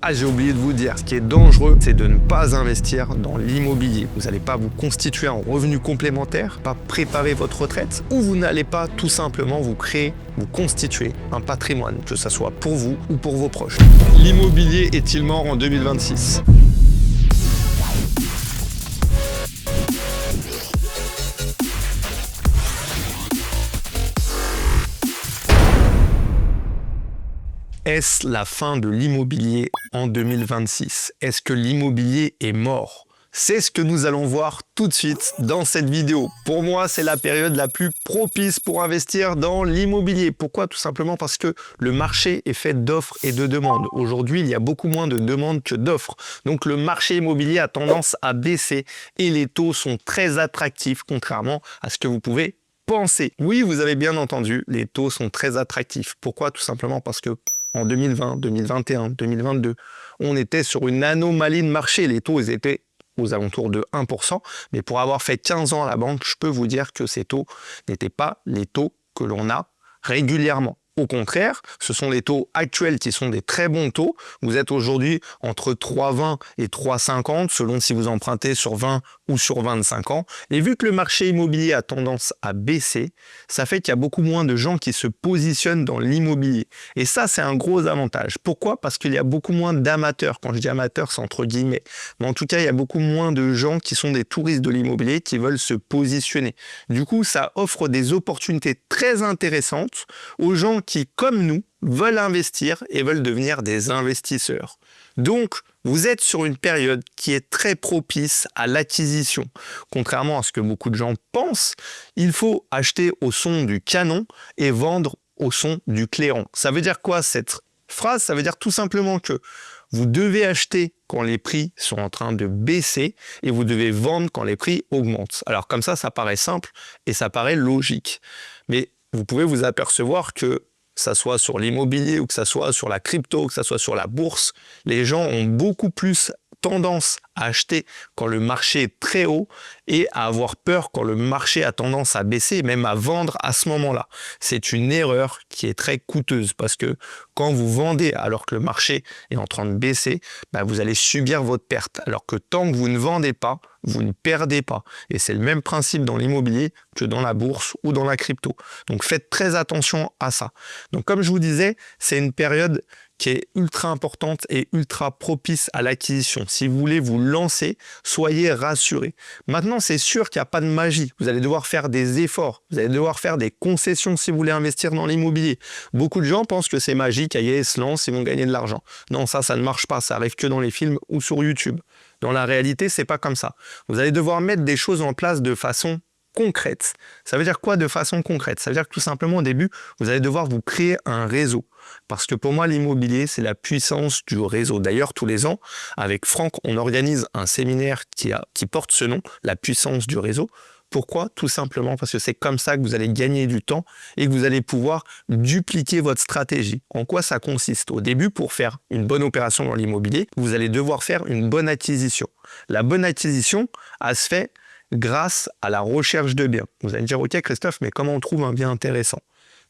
Ah, j'ai oublié de vous dire, ce qui est dangereux, c'est de ne pas investir dans l'immobilier. Vous n'allez pas vous constituer un revenu complémentaire, pas préparer votre retraite, ou vous n'allez pas tout simplement vous constituer un patrimoine, que ce soit pour vous ou pour vos proches. L'immobilier est-il mort en 2026 ? Est-ce la fin de l'immobilier en 2026? Est-ce que l'immobilier est mort? C'est ce que nous allons voir tout de suite dans cette vidéo. Pour moi, c'est la période la plus propice pour investir dans l'immobilier. Pourquoi? Tout simplement parce que le marché est fait d'offres et de demandes. Aujourd'hui, il y a beaucoup moins de demandes que d'offres. Donc le marché immobilier a tendance à baisser et les taux sont très attractifs, contrairement à ce que vous pouvez penser. Oui, vous avez bien entendu, les taux sont très attractifs. Pourquoi? Tout simplement parce que en 2020, 2021, 2022, on était sur une anomalie de marché. Les taux, ils étaient aux alentours de 1%. Mais pour avoir fait 15 ans à la banque, je peux vous dire que ces taux n'étaient pas les taux que l'on a régulièrement. Au contraire, ce sont les taux actuels qui sont des très bons taux. Vous êtes aujourd'hui entre 3,20 et 3,50 selon si vous empruntez sur 20 ou sur 25 ans. Et vu que le marché immobilier a tendance à baisser, ça fait qu'il y a beaucoup moins de gens qui se positionnent dans l'immobilier. Et ça, c'est un gros avantage. Pourquoi? Parce qu'il y a beaucoup moins d'amateurs. Quand je dis amateurs, c'est entre guillemets. Mais en tout cas, il y a beaucoup moins de gens qui sont des touristes de l'immobilier qui veulent se positionner. Du coup, ça offre des opportunités très intéressantes aux gens qui, comme nous, veulent investir et veulent devenir des investisseurs. Donc, vous êtes sur une période qui est très propice à l'acquisition. Contrairement à ce que beaucoup de gens pensent, il faut acheter au son du canon et vendre au son du clairon. Ça veut dire quoi cette phrase? Ça veut dire tout simplement que vous devez acheter quand les prix sont en train de baisser et vous devez vendre quand les prix augmentent. Alors comme ça paraît simple et ça paraît logique. Mais vous pouvez vous apercevoir que ça soit sur l'immobilier ou que ça soit sur la crypto, que ça soit sur la bourse, les gens ont beaucoup plus tendance à acheter quand le marché est très haut et à avoir peur quand le marché a tendance à baisser, même à vendre à ce moment-là. C'est une erreur qui est très coûteuse parce que quand vous vendez alors que le marché est en train de baisser, vous allez subir votre perte. Alors que tant que vous ne vendez pas, vous ne perdez pas. Et c'est le même principe dans l'immobilier que dans la bourse ou dans la crypto. Donc faites très attention à ça. Donc comme je vous disais, c'est une période qui est ultra importante et ultra propice à l'acquisition. Si vous voulez vous lancer, soyez rassurés. Maintenant, c'est sûr qu'il n'y a pas de magie. Vous allez devoir faire des efforts. Vous allez devoir faire des concessions si vous voulez investir dans l'immobilier. Beaucoup de gens pensent que c'est magique, ils se lancent, ils vont gagner de l'argent. Non, ça ne marche pas. Ça arrive que dans les films ou sur YouTube. Dans la réalité, c'est pas comme ça. Vous allez devoir mettre des choses en place de façon concrète. Ça veut dire quoi de façon concrète? Ça veut dire que tout simplement au début, vous allez devoir vous créer un réseau. Parce que pour moi, l'immobilier, c'est la puissance du réseau. D'ailleurs, tous les ans, avec Franck, on organise un séminaire qui porte ce nom, la puissance du réseau. Pourquoi? Tout simplement parce que c'est comme ça que vous allez gagner du temps et que vous allez pouvoir dupliquer votre stratégie. En quoi ça consiste? Au début, pour faire une bonne opération dans l'immobilier, vous allez devoir faire une bonne acquisition. La bonne acquisition, elle se fait grâce à la recherche de biens. Vous allez me dire, ok Christophe, mais comment on trouve un bien intéressant?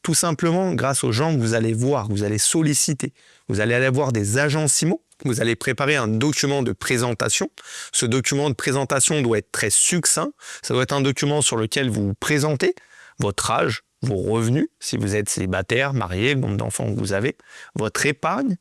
Tout simplement grâce aux gens que vous allez voir, que vous allez solliciter. Vous allez aller voir des agences IMO, vous allez préparer un document de présentation. Ce document de présentation doit être très succinct. Ça doit être un document sur lequel vous vous présentez votre âge, vos revenus, si vous êtes célibataire, marié, le nombre d'enfants que vous avez, votre épargne,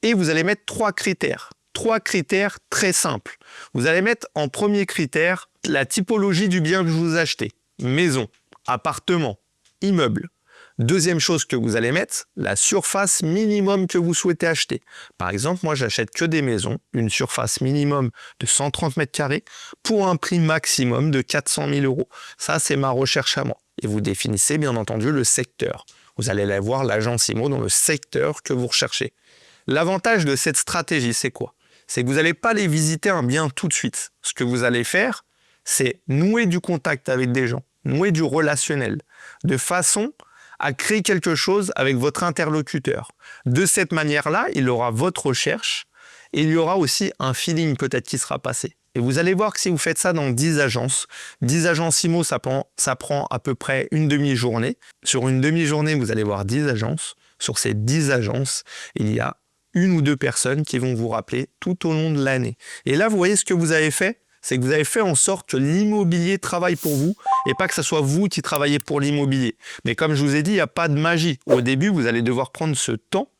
et vous allez mettre 3 critères. 3 critères très simples. Vous allez mettre en premier critère la typologie du bien que vous achetez. Maison, appartement, immeuble. Deuxième chose que vous allez mettre, la surface minimum que vous souhaitez acheter. Par exemple, moi, j'achète que des maisons, une surface minimum de 130 mètres carrés pour un prix maximum de 400 000 euros. Ça, c'est ma recherche à moi. Et vous définissez, bien entendu, le secteur. Vous allez aller voir l'agence IMO dans le secteur que vous recherchez. L'avantage de cette stratégie, c'est quoi? C'est que vous n'allez pas aller visiter un bien tout de suite. Ce que vous allez faire, c'est nouer du contact avec des gens, nouer du relationnel, de façon à créer quelque chose avec votre interlocuteur. De cette manière-là, il aura votre recherche et il y aura aussi un feeling peut-être qui sera passé. Et vous allez voir que si vous faites ça dans 10 agences IMO, ça prend à peu près une demi-journée. Sur une demi-journée, vous allez voir 10 agences. Sur ces 10 agences, il y a une ou deux personnes qui vont vous rappeler tout au long de l'année. Et là, vous voyez ce que vous avez fait? C'est que vous avez fait en sorte que l'immobilier travaille pour vous et pas que ce soit vous qui travaillez pour l'immobilier. Mais comme je vous ai dit, il n'y a pas de magie. Au début, vous allez devoir prendre ce temps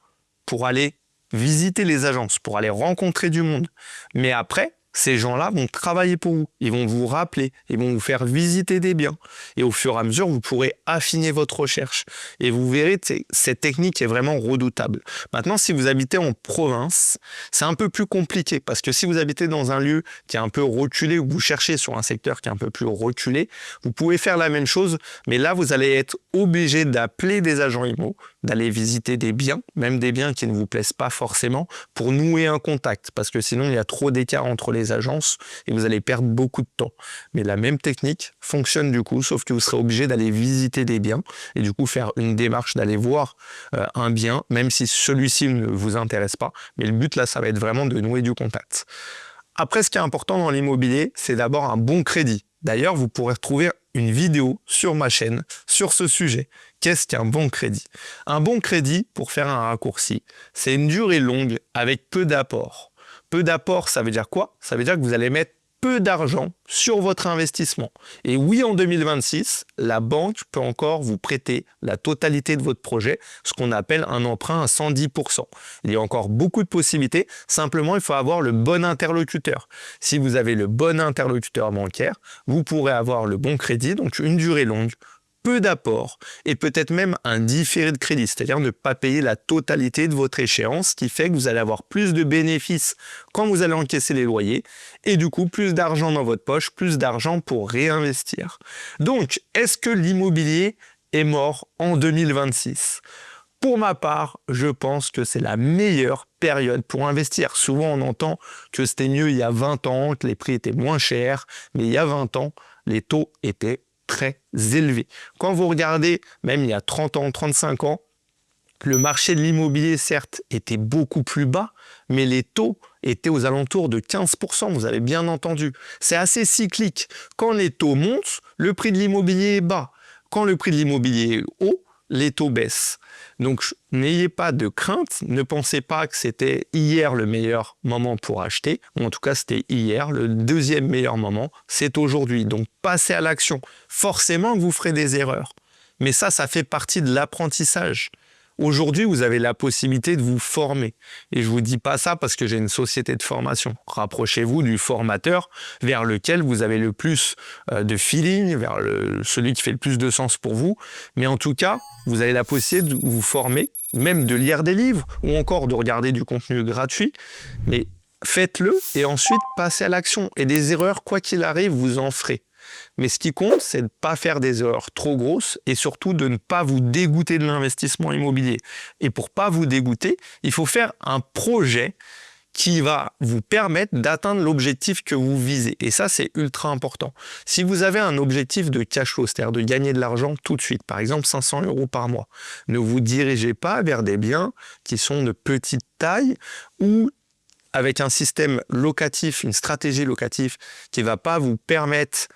pour aller visiter les agences, pour aller rencontrer du monde. Mais après, ces gens-là vont travailler pour vous. Ils vont vous rappeler, ils vont vous faire visiter des biens. Et au fur et à mesure, vous pourrez affiner votre recherche. Et vous verrez, cette technique est vraiment redoutable. Maintenant, si vous habitez en province, c'est un peu plus compliqué. Parce que si vous habitez dans un lieu qui est un peu reculé, ou vous cherchez sur un secteur qui est un peu plus reculé, vous pouvez faire la même chose. Mais là, vous allez être obligé d'appeler des agents IMO, d'aller visiter des biens, même des biens qui ne vous plaisent pas forcément, pour nouer un contact. Parce que sinon, il y a trop d'écart entre les agences et vous allez perdre beaucoup de temps. Mais la même technique fonctionne du coup, sauf que vous serez obligé d'aller visiter des biens et du coup faire une démarche d'aller voir un bien, même si celui-ci ne vous intéresse pas. Mais le but là, ça va être vraiment de nouer du contact. Après, ce qui est important dans l'immobilier, c'est d'abord un bon crédit. D'ailleurs, vous pourrez retrouver une vidéo sur ma chaîne sur ce sujet. Qu'est-ce qu'un bon crédit? Un bon crédit, pour faire un raccourci, c'est une durée longue avec peu d'apport. Peu d'apport, ça veut dire quoi? Ça veut dire que vous allez mettre peu d'argent sur votre investissement. Et oui, en 2026, la banque peut encore vous prêter la totalité de votre projet, ce qu'on appelle un emprunt à 110%. Il y a encore beaucoup de possibilités, simplement il faut avoir le bon interlocuteur. Si vous avez le bon interlocuteur bancaire, vous pourrez avoir le bon crédit, donc une durée longue, peu d'apport et peut-être même un différé de crédit, c'est-à-dire ne pas payer la totalité de votre échéance, ce qui fait que vous allez avoir plus de bénéfices quand vous allez encaisser les loyers et du coup plus d'argent dans votre poche, plus d'argent pour réinvestir. Donc, est-ce que l'immobilier est mort en 2026? Pour ma part, je pense que c'est la meilleure période pour investir. Souvent, on entend que c'était mieux il y a 20 ans, que les prix étaient moins chers, mais il y a 20 ans, les taux étaient très élevé. Quand vous regardez, même il y a 30 ans, 35 ans, le marché de l'immobilier, certes, était beaucoup plus bas, mais les taux étaient aux alentours de 15%, vous avez bien entendu. C'est assez cyclique. Quand les taux montent, le prix de l'immobilier est bas. Quand le prix de l'immobilier est haut, les taux baissent. Donc, n'ayez pas de crainte, ne pensez pas que c'était hier le meilleur moment pour acheter, ou en tout cas c'était hier, le deuxième meilleur moment, c'est aujourd'hui. Donc, passez à l'action. Forcément, vous ferez des erreurs, mais ça fait partie de l'apprentissage. Aujourd'hui, vous avez la possibilité de vous former. Et je ne vous dis pas ça parce que j'ai une société de formation. Rapprochez-vous du formateur vers lequel vous avez le plus de feeling, vers celui qui fait le plus de sens pour vous. Mais en tout cas, vous avez la possibilité de vous former, même de lire des livres ou encore de regarder du contenu gratuit. Mais faites-le et ensuite passez à l'action. Et des erreurs, quoi qu'il arrive, vous en ferez. Mais ce qui compte, c'est de ne pas faire des erreurs trop grosses et surtout de ne pas vous dégoûter de l'investissement immobilier. Et pour ne pas vous dégoûter, il faut faire un projet qui va vous permettre d'atteindre l'objectif que vous visez. Et ça, c'est ultra important. Si vous avez un objectif de cash flow, c'est-à-dire de gagner de l'argent tout de suite, par exemple 500 € par mois, ne vous dirigez pas vers des biens qui sont de petite taille ou avec un système locatif, une stratégie locative qui ne va pas vous permettre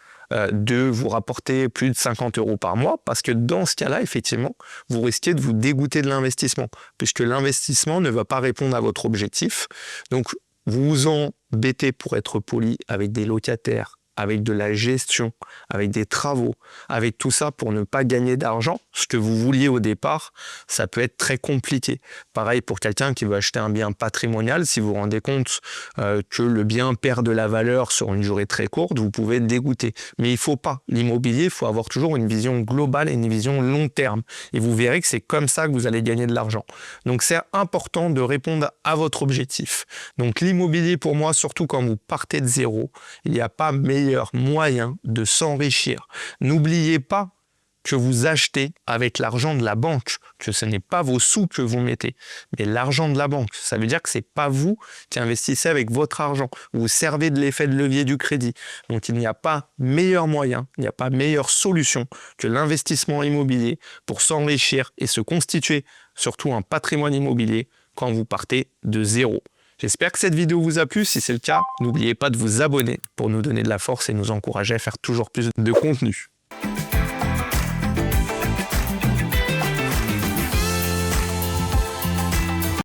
de vous rapporter plus de 50 € par mois, parce que dans ce cas-là, effectivement, vous risquez de vous dégoûter de l'investissement, puisque l'investissement ne va pas répondre à votre objectif. Donc, vous vous embêtez, pour être poli, avec des locataires, avec de la gestion, avec des travaux, avec tout ça pour ne pas gagner d'argent, ce que vous vouliez au départ, ça peut être très compliqué. Pareil pour quelqu'un qui veut acheter un bien patrimonial, si vous vous rendez compte que le bien perd de la valeur sur une durée très courte, vous pouvez être dégoûté. Mais il ne faut pas. L'immobilier, il faut avoir toujours une vision globale et une vision long terme. Et vous verrez que c'est comme ça que vous allez gagner de l'argent. Donc c'est important de répondre à votre objectif. Donc l'immobilier, pour moi, surtout quand vous partez de zéro, il n'y a pas meilleur moyen de s'enrichir. N'oubliez pas que vous achetez avec l'argent de la banque, que ce n'est pas vos sous que vous mettez, mais l'argent de la banque. Ça veut dire que ce n'est pas vous qui investissez avec votre argent. Vous servez de l'effet de levier du crédit. Donc il n'y a pas meilleur moyen, il n'y a pas meilleure solution que l'investissement immobilier pour s'enrichir et se constituer surtout un patrimoine immobilier quand vous partez de zéro. J'espère que cette vidéo vous a plu. Si c'est le cas, n'oubliez pas de vous abonner pour nous donner de la force et nous encourager à faire toujours plus de contenu.